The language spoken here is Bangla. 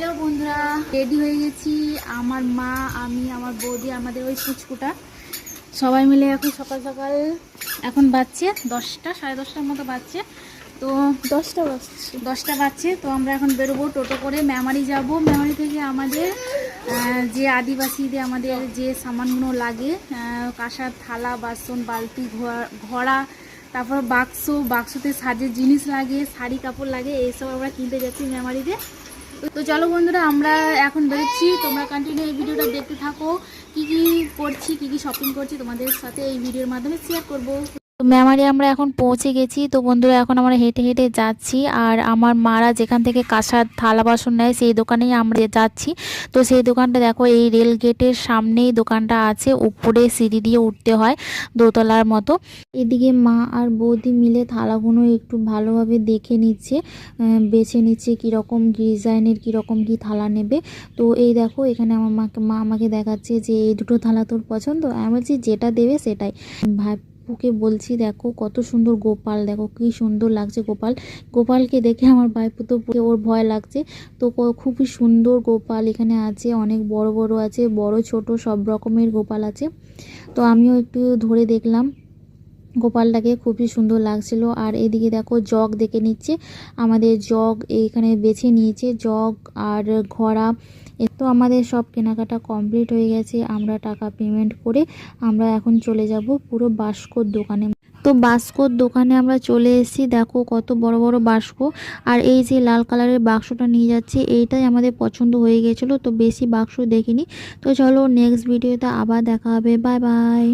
হ্যালো বন্ধুরা, রেডি হয়ে গেছি। আমার মা, আমি, আমার বৌদি, আমাদের ওই পুচকুটা সবাই মিলে এখন সকাল সকাল এখন বাজছে 10টা, 10:30টার মতো বাজছে। তো 10টা বাজছে। তো আমরা এখন বেরোবো টোটো করে, মেমারি যাব। মেমারি থেকে আমাদের যে আদিবাসীদের আমাদের যে সামানগুলো লাগে, কাঁসার থালা, বাসন, বালতি, ঘড়া, তারপর বাক্সতে সাজের জিনিস লাগে, শাড়ি কাপড় লাগে, এইসব আমরা কিনতে যাচ্ছি মেমারিতে। তো চলো বন্ধুরা, আমরা এখন বেরোচ্ছি। তোমরা কন্টিনিউ এই ভিডিওটা দেখতে থাকো। কি কি করছি, কি কি শপিং করছি তোমাদের সাথে এই ভিডিওর মাধ্যমে শেয়ার করব। তো মেমারি আমরা এখন পৌঁছে গেছি। তো বন্ধুরা, এখন আমরা হেঁটে হেঁটে যাচ্ছি। আর আমার মারা যেখান থেকে কাঁসার থালা বাসন নেয় সেই দোকানেই আমরা যাচ্ছি। তো সেই দোকানটা দেখো, এই রেল গেটের সামনেই দোকানটা আছে। উপরে সিঁড়ি দিয়ে উঠতে হয়, দোতলার মতো। এদিকে মা আর বৌদি মিলে থালাগুলো একটু ভালোভাবে দেখে নিচ্ছে, বেছে নিচ্ছে কীরকম ডিজাইনের কীরকম কী থালা নেবে। তো এই দেখো, এখানে আমার মা আমাকে দেখাচ্ছে যে এই দুটো থালা তোর পছন্দ। আমি বলছি যেটা দেবে সেটাই। ভাইপুকে বলছি দেখো কত সুন্দর গোপাল, দেখো কি সুন্দর লাগছে গোপালকে দেখে আমার ভাইপু তো ওর ভয় লাগছে। তো খুবই সুন্দর গোপাল এখানে আছে, অনেক বড় বড় আছে, বড় ছোট সব রকমের গোপাল আছে। তো আমিও একটু ধরে দেখলাম গোপালটাকে, খুবই সুন্দর লাগছিল। আর এদিকে দেখো জগ দেখে নিচ্ছে, আমাদের জগ এইখানে বেছে নিয়েছে, জগ আর ঘড়া। তো আমাদের সব কেনাকাটা কমপ্লিট হয়ে গেছে। আমরা টাকা পেমেন্ট করে আমরা এখন চলে যাব পুরো বাস্কোর দোকানে। তো বাস্কোর দোকানে আমরা চলে এসেছি। দেখো কত বড় বড় বাস্কো। আর এই যে লাল কালারের বাক্সটা নিয়ে যাচ্ছে, এইটাই আমাদের পছন্দ হয়ে গেছিলো। তো বেশি বাক্স দেখিনি। তো চলো নেক্সট ভিডিওতে আবার দেখা হবে। Bye bye.